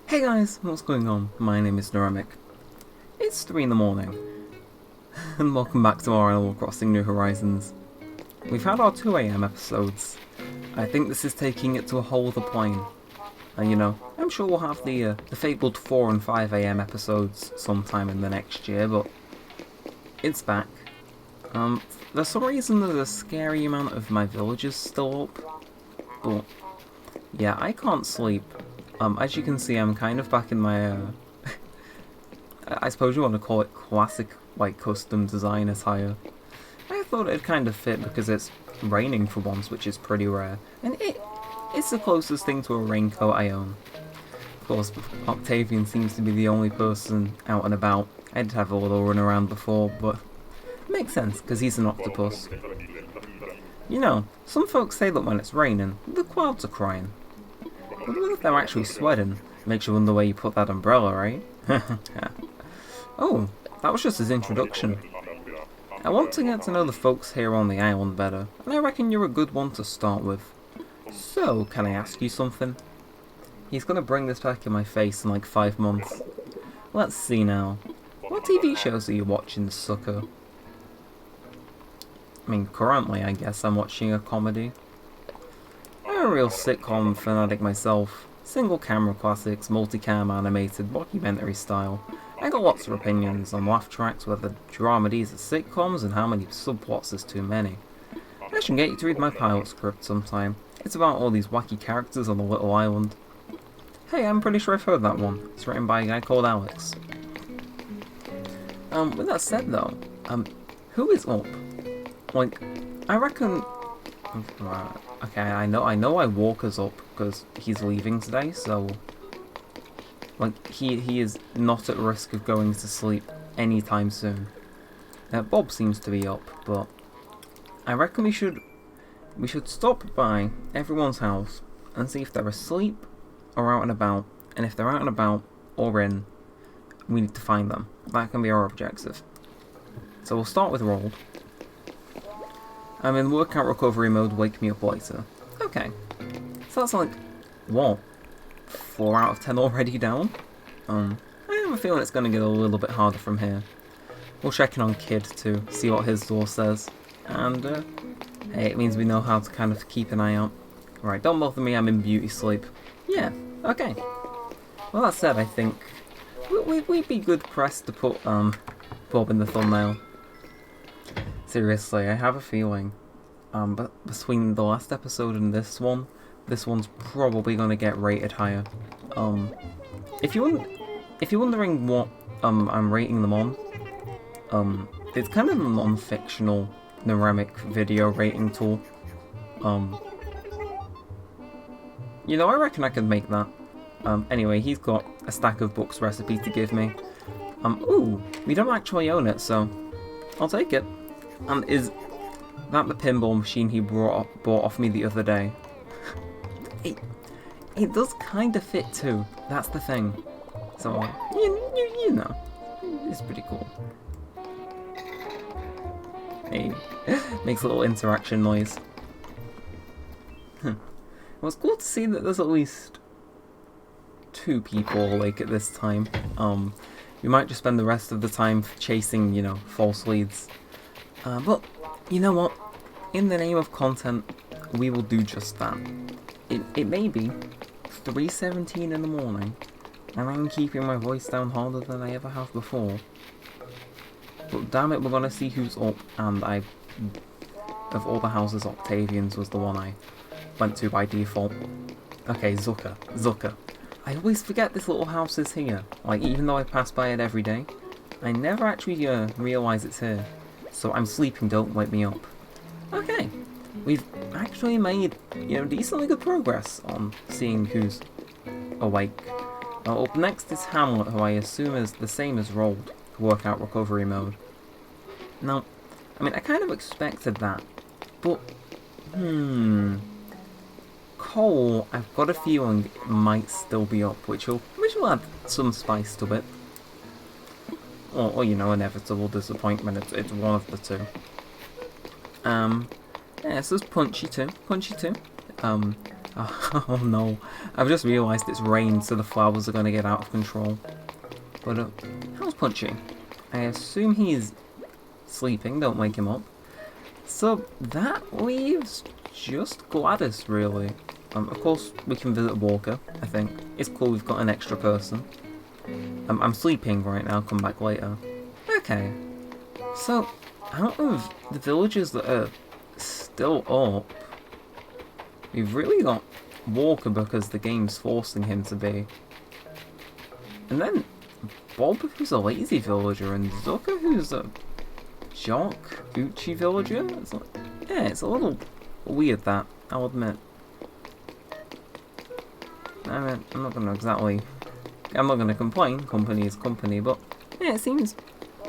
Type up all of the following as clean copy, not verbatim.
Hey guys, what's going on? My name is Neremik. It's 3 in the morning, and welcome back to our Animal Crossing New Horizons. We've had our 2 AM episodes. I think this is taking it to a whole other plane. And I'm sure we'll have the fabled 4 and 5 AM episodes sometime in the next year, but it's back. For some reason there's a scary amount of my villagers still up, but yeah, I can't sleep. As you can see, I'm kind of back in my, I suppose you want to call it classic, custom design attire. I thought it'd kind of fit because it's raining for once, which is pretty rare, and it's the closest thing to a raincoat I own. Of course, Octavian seems to be the only person out and about. I did have a little run around before, but it makes sense, because he's an octopus. Some folks say that when it's raining, the clouds are crying. But what if they're actually sweating? Makes you wonder where you put that umbrella, right? Oh, that was just his introduction. I want to get to know the folks here on the island better, and I reckon you're a good one to start with. So, can I ask you something? He's gonna bring this back in my face in like 5 months. Let's see now. What TV shows are you watching, sucker? I mean, currently I guess I'm watching a comedy. I'm a real sitcom fanatic myself. Single camera classics, multicam animated, documentary style. I got lots of opinions on laugh tracks, whether dramedies are sitcoms, and how many subplots is too many. I should get you to read my pilot script sometime. It's about all these wacky characters on a little island. Hey, I'm pretty sure I've heard that one. It's written by a guy called Alex. With that said though, who is up? I reckon... Okay, I know I Walker's up because he's leaving today, so he is not at risk of going to sleep anytime soon. Bob seems to be up, but I reckon we should stop by everyone's house and see if they're asleep or out and about, and if they're out and about or in, we need to find them. That can be our objective. So we'll start with Rolled. I'm in workout recovery mode, wake me up later. Okay. So that's like, what? 4 out of 10 already down? I have a feeling it's going to get a little bit harder from here. We'll check in on Kid to see what his door says. And, hey, it means we know how to kind of keep an eye out. Right, don't bother me, I'm in beauty sleep. Yeah, okay. Well, that said, I think we'd be good pressed to put, Bob in the thumbnail. Seriously, I have a feeling, but between the last episode and this one's probably gonna get rated higher. If you're wondering what I'm rating them on, it's kind of a non-fictional Neremik video rating tool. I reckon I could make that. Anyway, he's got a stack of books recipe to give me. Ooh, we don't actually own it, so I'll take it. And is that the pinball machine he bought off me the other day? It does kind of fit too. That's the thing. So you know, it's pretty cool. Hey, makes a little interaction noise. Well, it's cool to see that there's at least 2 people awake at this time. We might just spend the rest of the time chasing, false leads. But, you know what? In the name of content, we will do just that. It may be 3:17 in the morning, and I'm keeping my voice down harder than I ever have before. But damn it, we're gonna see who's up, and of all the houses, Octavian's was the one I went to by default. Okay, Zucker. I always forget this little house is here. Even though I pass by it every day, I never actually realise it's here. So I'm sleeping, don't wake me up. Okay, we've actually made, decently good progress on seeing who's awake. Up next is Hamlet, who I assume is the same as Rolled, workout recovery mode. Now, I kind of expected that, but, Cole, I've got a feeling might still be up, which will add some spice to it. Or inevitable disappointment, it's one of the two. Yeah, so there's Punchy too. Oh no, I've just realised it's rain, so the flowers are going to get out of control. But, how's Punchy? I assume he's sleeping, don't wake him up. So, that leaves just Gladys, really. Of course, we can visit Walker, I think. It's cool we've got an extra person. I'm sleeping right now, come back later. Okay. So, out of the villagers that are still up, we've really got Walker because the game's forcing him to be. And then Bob, who's a lazy villager, and Zucker, who's a jock, Uchi villager. It's like, yeah, it's a little weird, that, I'll admit. I mean, I'm not going to complain, company is company, but yeah, it seems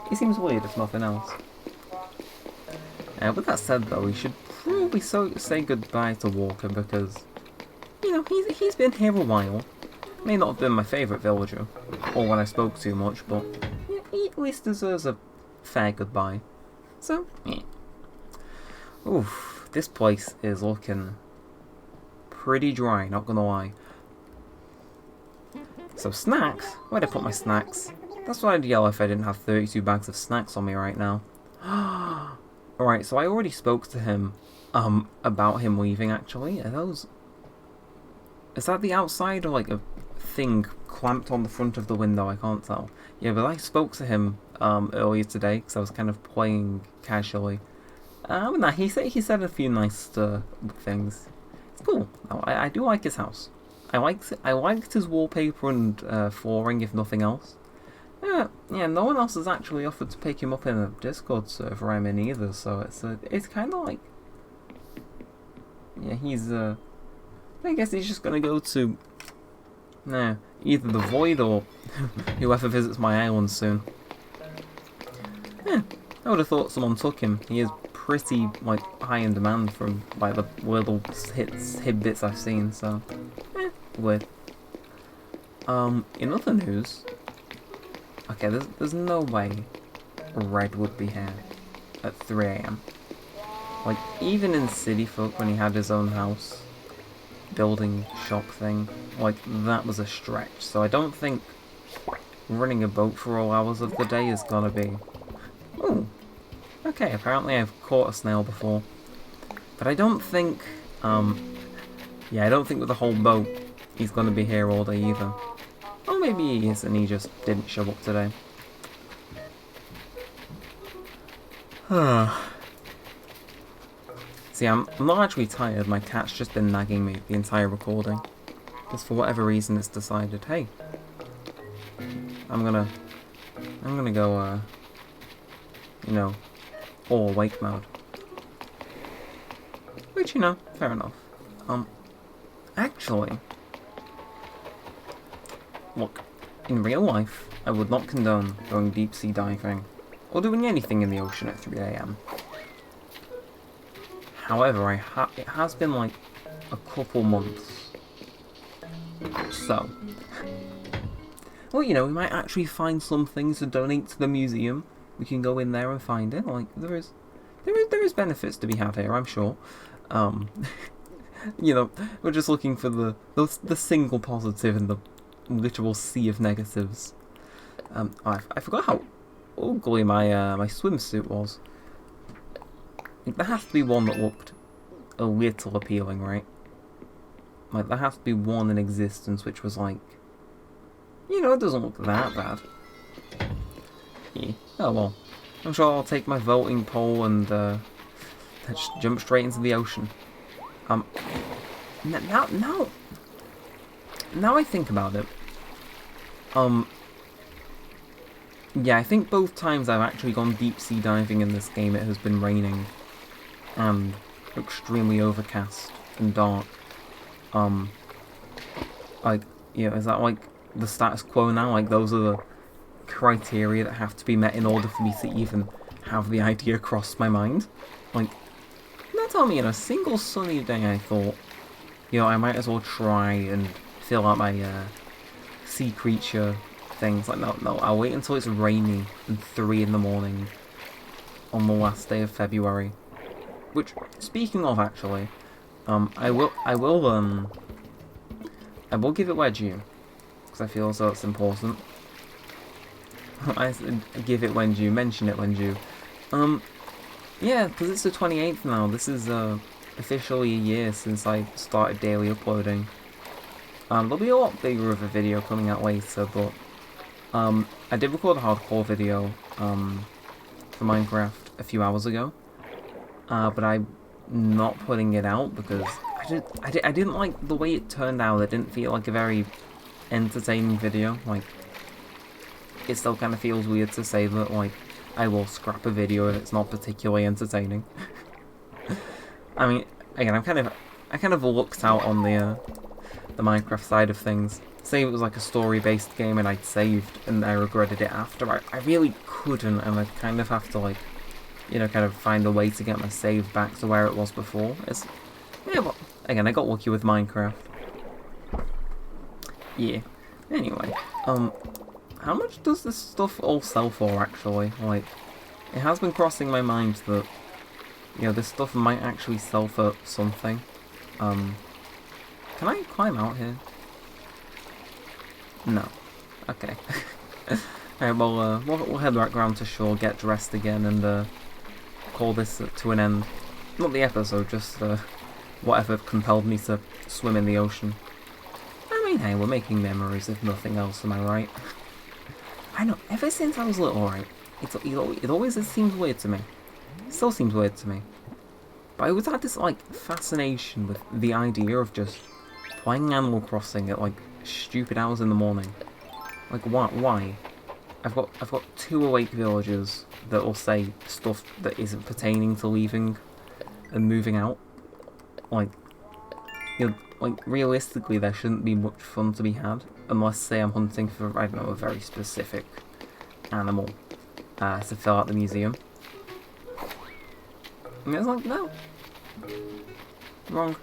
weird if nothing else. With that said though, we should probably say goodbye to Walker because, you know, he's been here a while. May not have been my favourite villager, or when I spoke too much, but yeah, he at least deserves a fair goodbye. So, yeah. Oof, this place is looking pretty dry, not gonna lie. So snacks? Where'd I put my snacks? That's what I'd yell if I didn't have 32 bags of snacks on me right now. Alright, so I already spoke to him, about him leaving, actually. Are those... Is that the outside or like a thing clamped on the front of the window? I can't tell. Yeah, but I spoke to him, earlier today, because I was kind of playing casually. Nah, he said a few nice, things. It's cool. I do like his house. I liked his wallpaper and flooring, if nothing else. Yeah, no one else has actually offered to pick him up in a Discord server I'm in either, so it's kind of like, yeah, he's I guess he's just gonna go to either the Void or whoever visits my island soon. Yeah, I would have thought someone took him. He is pretty like high in demand from like the little hit bits I've seen, so. Weird. In other news, okay, there's no way Red would be here at 3 AM. Like, even in City Folk when he had his own house, building shop thing, like, that was a stretch. So I don't think running a boat for all hours of the day is gonna be... Ooh, okay, apparently I've caught a snail before. But I don't think, yeah, I don't think with the whole boat he's gonna be here all day either. Or maybe he is and he just didn't show up today. See, I'm not actually tired, my cat's just been nagging me the entire recording. Just for whatever reason it's decided, hey, I'm gonna go, you know, all awake mode. Which, you know, fair enough. Actually, look, in real life, I would not condone going deep sea diving, or doing anything in the ocean at 3 AM. However, it has been like a couple months. So, well, you know, we might actually find some things to donate to the museum. We can go in there and find it. Like, there is benefits to be had here, I'm sure. You know, we're just looking for the single positive in the literal sea of negatives. I forgot how ugly my swimsuit was. There has to be one that looked a little appealing, right? Like, there has to be one in existence which was like, you know, it doesn't look that bad. Yeah. Oh well. I'm sure I'll take my voting poll and just jump straight into the ocean. Now I think about it. Yeah, I think both times I've actually gone deep sea diving in this game, it has been raining and extremely overcast and dark. Like, you know, is that like the status quo now? Like, those are the criteria that have to be met in order for me to even have the idea cross my mind? Like, don't tell me, in a single sunny day I thought, you know, I might as well try and fill out my sea creature things. Like, no, I'll wait until it's rainy and 3 in the morning on the last day of February. Which, speaking of, actually, I will give it where due, because I feel as though it's important. I give it when due, mention it when due. Yeah, because it's the 28th now. This is officially a year since I started daily uploading. There'll be a lot bigger of a video coming out later, but I did record a hardcore video for Minecraft a few hours ago, but I'm not putting it out because I didn't like the way it turned out. It didn't feel like a very entertaining video. Like, it still kind of feels weird to say that, like, I will scrap a video if it's not particularly entertaining. I mean, again, I kind of looked out on the Minecraft side of things. Say it was like a story-based game and I'd saved and I regretted it after. I really couldn't, and I'd kind of have to, like, you know, kind of find a way to get my save back to where it was before. Yeah, but again, I got lucky with Minecraft. Yeah. Anyway, how much does this stuff all sell for, actually? Like, it has been crossing my mind that, you know, this stuff might actually sell for something. Can I climb out here? No. Okay. Alright, well, we'll head back around to shore, get dressed again, and call this to an end. Not the episode, just whatever compelled me to swim in the ocean. I mean, hey, we're making memories if nothing else, am I right? I know, ever since I was little, right, it always seems weird to me. It still seems weird to me. But I always had this, like, fascination with the idea of just playing Animal Crossing at, like, stupid hours in the morning. Like, why? I've got 2 awake villagers that will say stuff that isn't pertaining to leaving and moving out. Like, you know, like, realistically, there shouldn't be much fun to be had unless, say, I'm hunting for, I don't know, a very specific animal to fill out the museum. And it's like, no. Wrong.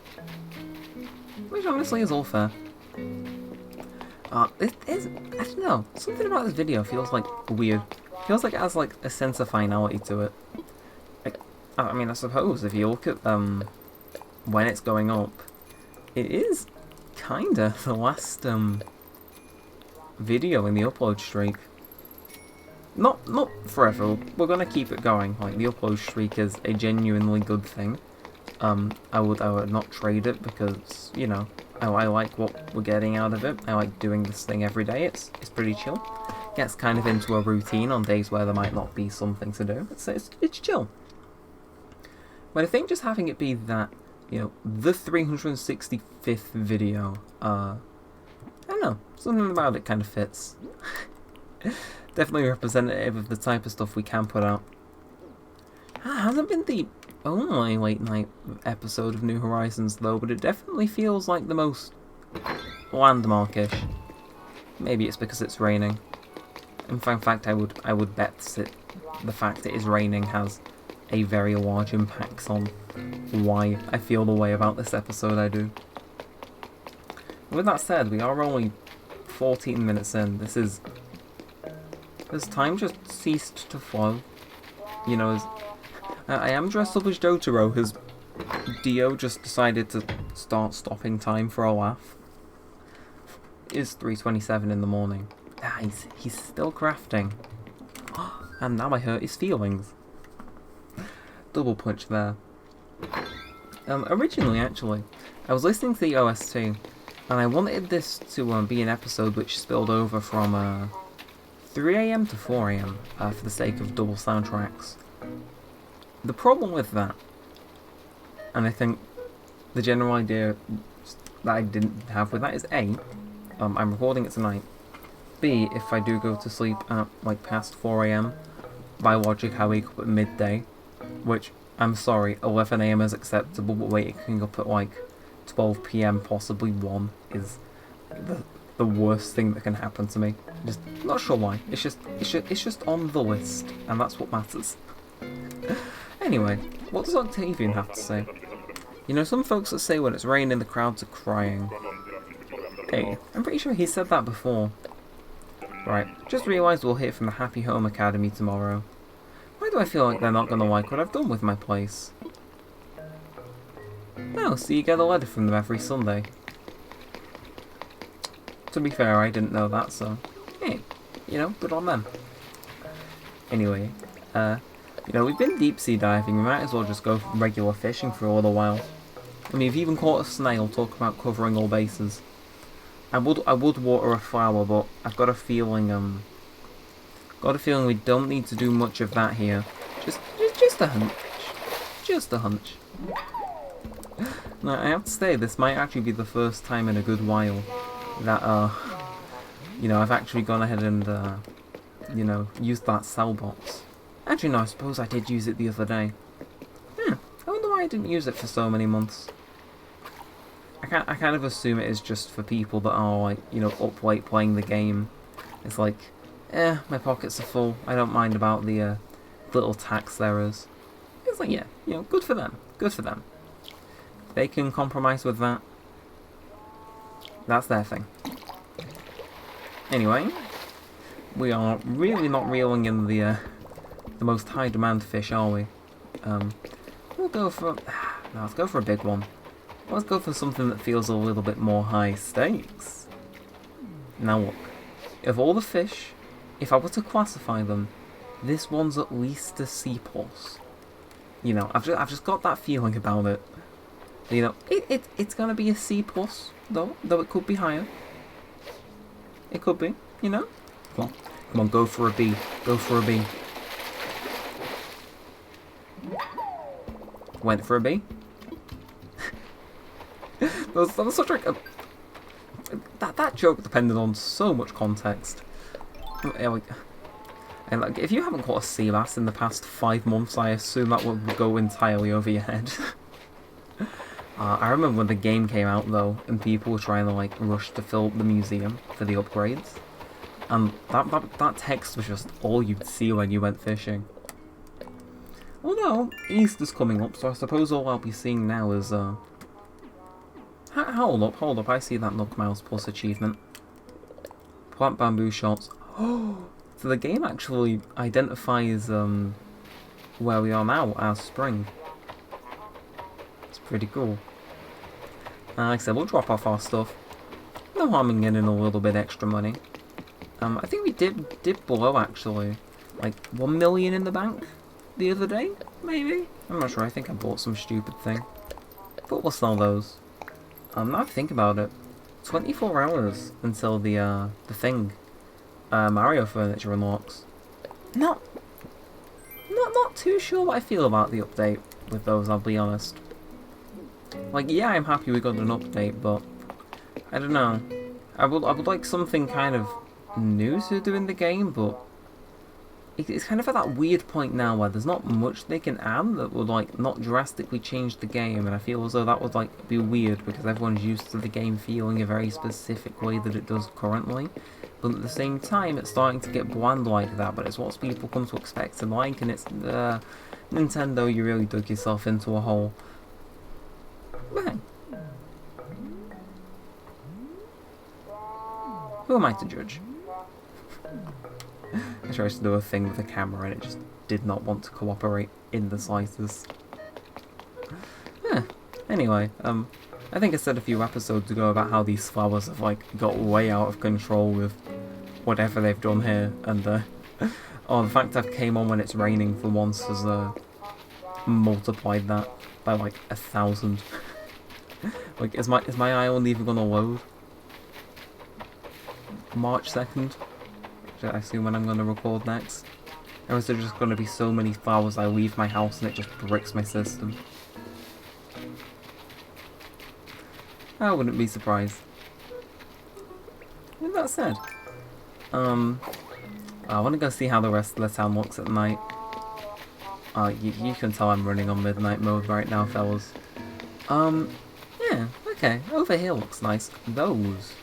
Which honestly is all fair. I don't know, something about this video feels, like, weird. Feels like it has, like, a sense of finality to it. Like, I mean, I suppose if you look at, when it's going up, it is kinda the last, video in the upload streak. Not forever, we're gonna keep it going. Like, the upload streak is a genuinely good thing. I would not trade it because, you know, I like what we're getting out of it. I like doing this thing every day. It's pretty chill. Gets kind of into a routine on days where there might not be something to do. It's chill. But I think just having it be that, you know, the 365th video, I don't know, something about it kind of fits. Definitely representative of the type of stuff we can put out. Hasn't been the only late night episode of New Horizons though, but it definitely feels like the most landmarkish. Maybe it's because it's raining. In fact, I would bet that the fact it is raining has a very large impact on why I feel the way about this episode I do. With that said, we are only 14 minutes in. Has time just ceased to flow? You know, I am dressed up as Jotaro. Has Dio just decided to start stopping time for a laugh? It is 3:27 in the morning. He's still crafting. And now I hurt his feelings. Double punch there. Originally, actually, I was listening to the OST, and I wanted this to be an episode which spilled over from 3 AM to 4 AM for the sake of double soundtracks. The problem with that, and I think the general idea that I didn't have with that is A, I'm recording it tonight. B, if I do go to sleep at, like, past 4 AM, by logic I wake up at midday, which, I'm sorry, 11 AM is acceptable, but waking up at, like, 12 PM, possibly 1, is the worst thing that can happen to me. Just not sure why. It's just on the list, and that's what matters. Anyway, what does Octavian have to say? You know, some folks that say when it's raining the crowds are crying. Hey, I'm pretty sure he said that before. Right, just realised we'll hear from the Happy Home Academy tomorrow. Why do I feel like they're not going to like what I've done with my place? Oh, so you get a letter from them every Sunday. To be fair, I didn't know that, so hey, you know, good on them. Anyway, you know, we've been deep sea diving, we might as well just go regular fishing for a little while. I mean, if you even caught a snail, talk about covering all bases. I would water a flower, but I've got a feeling we don't need to do much of that here. Just a hunch. Just a hunch. Now, I have to say, this might actually be the first time in a good while that, you know, I've actually gone ahead and, you know, used that cell box. Actually, no, I suppose I did use it the other day. I wonder why I didn't use it for so many months. I kind of assume it is just for people that are, like, you know, up late playing the game. It's like, my pockets are full. I don't mind about the little tax errors. It's like, yeah, you know, good for them. Good for them. They can compromise with that. That's their thing. Anyway, we are really not reeling in the most high demand fish, are we? We'll go for no, let's go for a big one. Let's go for something that feels a little bit more high stakes. Now look, of all the fish, if I were to classify them, this one's at least a C+. You know, I've just got that feeling about it. You know, it's gonna be a C+, though it could be higher. It could be, you know? Come on, go for a B. Go for a B. Went for a B. that was such like a... That joke depended on so much context. And like, if you haven't caught a sea bass in the past 5 months, I assume that would go entirely over your head. I remember when the game came out though, and people were trying to like rush to fill the museum for the upgrades, and that text was just all you'd see when you went fishing. Well, no, Easter's coming up, so I suppose all I'll be seeing now is hold up! I see that Nook Mouse Plus achievement. Plant bamboo shots. Oh, so the game actually identifies where we are now as spring. Pretty cool. Like I said, we'll drop off our stuff. No harm in getting a little bit extra money. I think we did blow actually, like 1 million in the bank the other day, maybe. I'm not sure. I think I bought some stupid thing, but we'll sell those. Now I think about it, 24 hours until the thing, Mario furniture unlocks. Not too sure what I feel about the update with those. I'll be honest. Like, yeah, I'm happy we got an update, but I don't know. I would like something kind of new to do in the game, but it's kind of at that weird point now where there's not much they can add that would like not drastically change the game, and I feel as though that would like be weird because everyone's used to the game feeling a very specific way that it does currently. But at the same time, it's starting to get bland like that, but it's what people come to expect and like, and it's Nintendo, you really dug yourself into a hole. Bang. Who am I to judge? I tried to do a thing with the camera and it just did not want to cooperate in the slightest. Anyway, I think I said a few episodes ago about how these flowers have like got way out of control with whatever they've done here, and oh, the fact I've came on when it's raining for once has multiplied that by like 1,000. Like, is my island even gonna load? March 2nd? Which I assume when I'm gonna record next. Or is there just gonna be so many flowers I leave my house and it just bricks my system? I wouldn't be surprised. With that said, I wanna go see how the rest of the town looks at night. You can tell I'm running on midnight mode right now, fellas. Yeah, okay, over here looks nice. Those.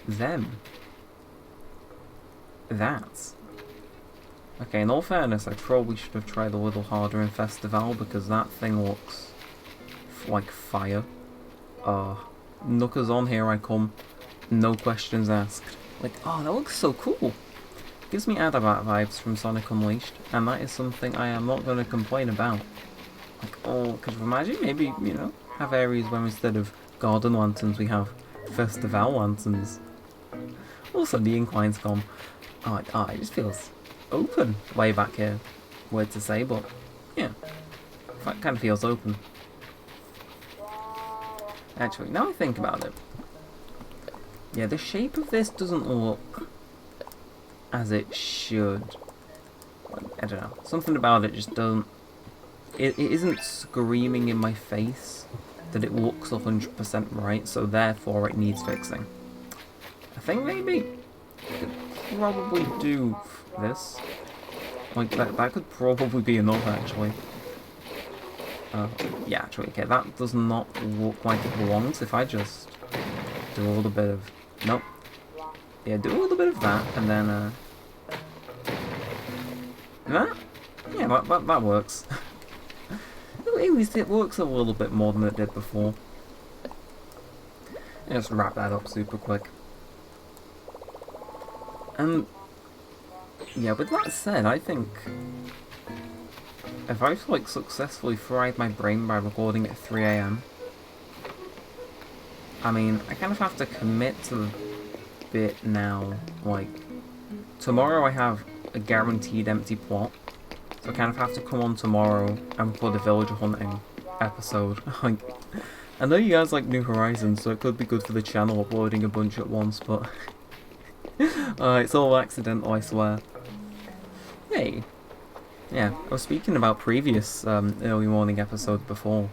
Them. That. Okay, in all fairness, I probably should have tried a little harder in Festival, because that thing looks like fire. Nookers on, here I come. No questions asked. Like, oh, that looks so cool. Gives me Adabat vibes from Sonic Unleashed, and that is something I am not going to complain about. Like, oh, could you imagine maybe, you know, have areas where instead of garden lanterns we have festival lanterns. Also, the incline's gone. It just feels open way back here. Weird to say, but yeah, it kind of feels open. Actually, now I think about it, yeah, the shape of this doesn't look as it should. I don't know. Something about it just doesn't... It isn't screaming in my face that it looks 100% right, so therefore it needs fixing. I think maybe I could probably do this. Like, that could probably be enough, actually. Yeah, actually, okay, that does not look like it belongs. If I just do a little bit of... Nope. Yeah, do a little bit of that, and then, that? Yeah, that works. At least it works a little bit more than it did before. Just wrap that up super quick. And yeah, with that said, I think if I've like successfully fried my brain by recording at 3 AM, I mean, I kind of have to commit to the bit now. Like, tomorrow I have a guaranteed empty plot, so I kind of have to come on tomorrow and record a villager hunting episode. Like, I know you guys like New Horizons, so it could be good for the channel uploading a bunch at once, but it's all accidental, I swear. Hey, yeah, I was speaking about previous early morning episodes before.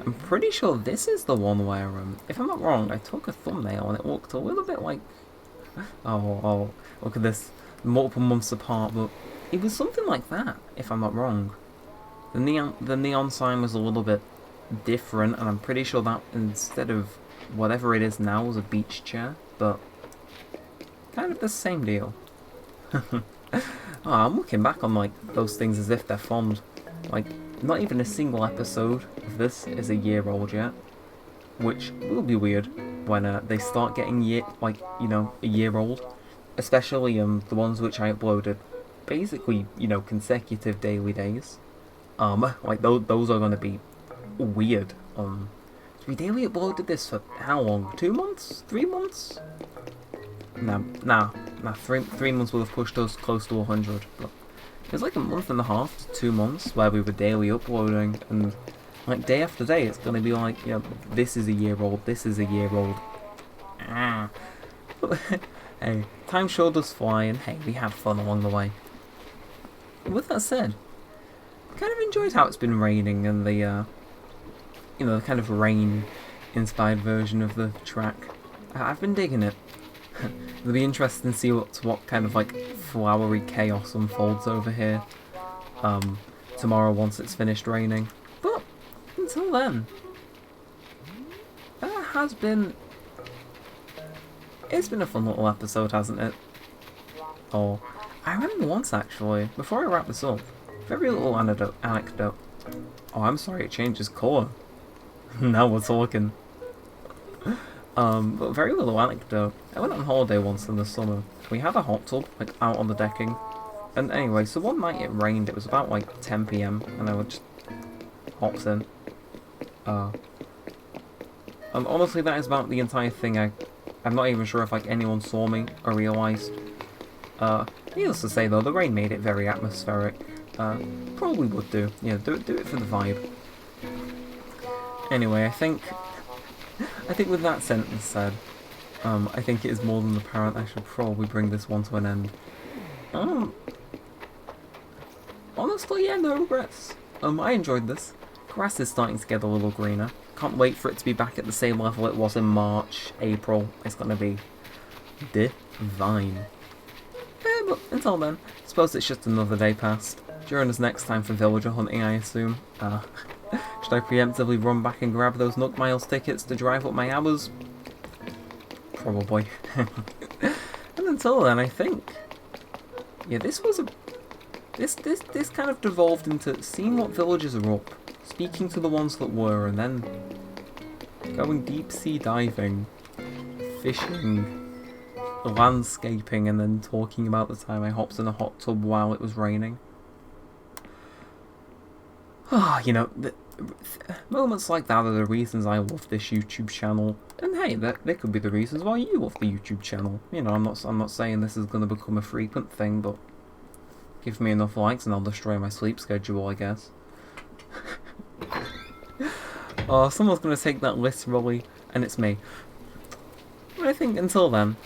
I'm pretty sure this is the one where, if I'm not wrong, I took a thumbnail and it looked a little bit like... Oh, look at this, multiple months apart, but it was something like that, if I'm not wrong. The neon sign was a little bit different, and I'm pretty sure that instead of whatever it is now was a beach chair, but kind of the same deal. I'm looking back on like those things as if they're fond. Like, not even a single episode of this is a year old yet, which will be weird when they start getting a year old, especially the ones which I uploaded basically, consecutive daily days. Like those are gonna be weird. We daily uploaded this for how long? 2 months? 3 months? Nah. 3 months would have pushed us close to 100. But it was like a month and a half to 2 months where we were daily uploading, and like day after day, it's gonna be like, this is a year old. This is a year old. Hey, time sure does fly, and hey, we have fun along the way. With that said, I kind of enjoyed how it's been raining and the the kind of rain-inspired version of the track. I've been digging it. It'll be interesting to see what kind of like flowery chaos unfolds over here tomorrow once it's finished raining. But until then, it's been a fun little episode, hasn't it? Oh, I remember once actually, before I wrap this up, very little anecdote. Oh, I'm sorry, it changes colour. Now we're talking. But very little anecdote. I went on holiday once in the summer. We had a hot tub, like, out on the decking. And anyway, so one night it rained, it was about, like, 10 PM, and I would just hops in. And honestly, that is about the entire thing. I'm not even sure if, like, anyone saw me or realised. Needless to say, though, the rain made it very atmospheric. Probably would do. Yeah, do it for the vibe. Anyway, I think with that sentence said, I think it is more than apparent I should probably bring this one to an end. Honestly, yeah, no regrets. I enjoyed this. Grass is starting to get a little greener. Can't wait for it to be back at the same level it was in March, April. It's gonna be divine. But until then, I suppose it's just another day past. Join us next time for villager hunting, I assume. Should I preemptively run back and grab those Nook Miles tickets to drive up my hours? Probably. And until then, I think, yeah, this kind of devolved into seeing what villagers are up, speaking to the ones that were, and then going deep sea diving, fishing, landscaping, and then talking about the time I hopped in a hot tub while it was raining. You know, moments like that are the reasons I love this YouTube channel. And hey, they could be the reasons why you love the YouTube channel. You know, I'm not saying this is going to become a frequent thing, but give me enough likes and I'll destroy my sleep schedule, I guess. Oh, someone's going to take that literally, and it's me. But I think until then,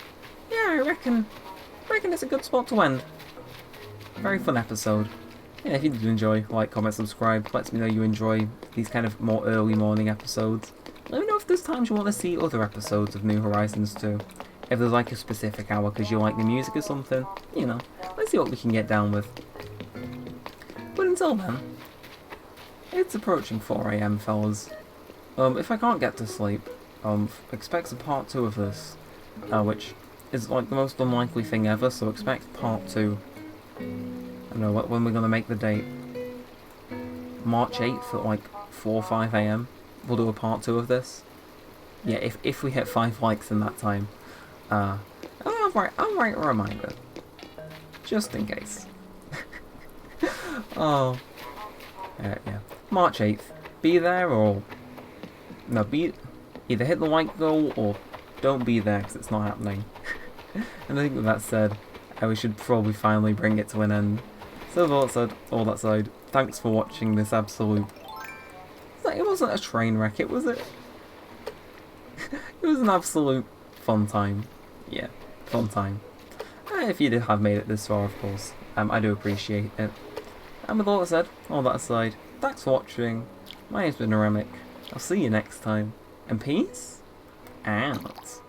yeah, I reckon it's a good spot to end. Very fun episode. Yeah, if you did enjoy, like, comment, subscribe. Lets me know you enjoy these kind of more early morning episodes. Let me know if there's times you want to see other episodes of New Horizons too. If there's like a specific hour because you like the music or something, you know, let's see what we can get down with. But until then, it's approaching 4 AM, fellas. If I can't get to sleep, expect a part 2 of this, which is like the most unlikely thing ever, so expect part 2. I don't know, when we're going to make the date. March 8th at like 4 or 5 AM. We'll do a part 2 of this. Yeah, if we hit 5 likes in that time. I'll write a reminder. Just in case. Oh. Yeah. March 8th. Be there or... No, either hit the like goal or don't be there because it's not happening. And I think with that said, we should probably finally bring it to an end. So with all that said, thanks for watching this absolute... It wasn't a train wreck, it was it was an absolute fun time. Yeah, fun time. If you have made it this far, of course, I do appreciate it. And with all that aside, thanks for watching. My name's been Neremik. I'll see you next time. And peace out.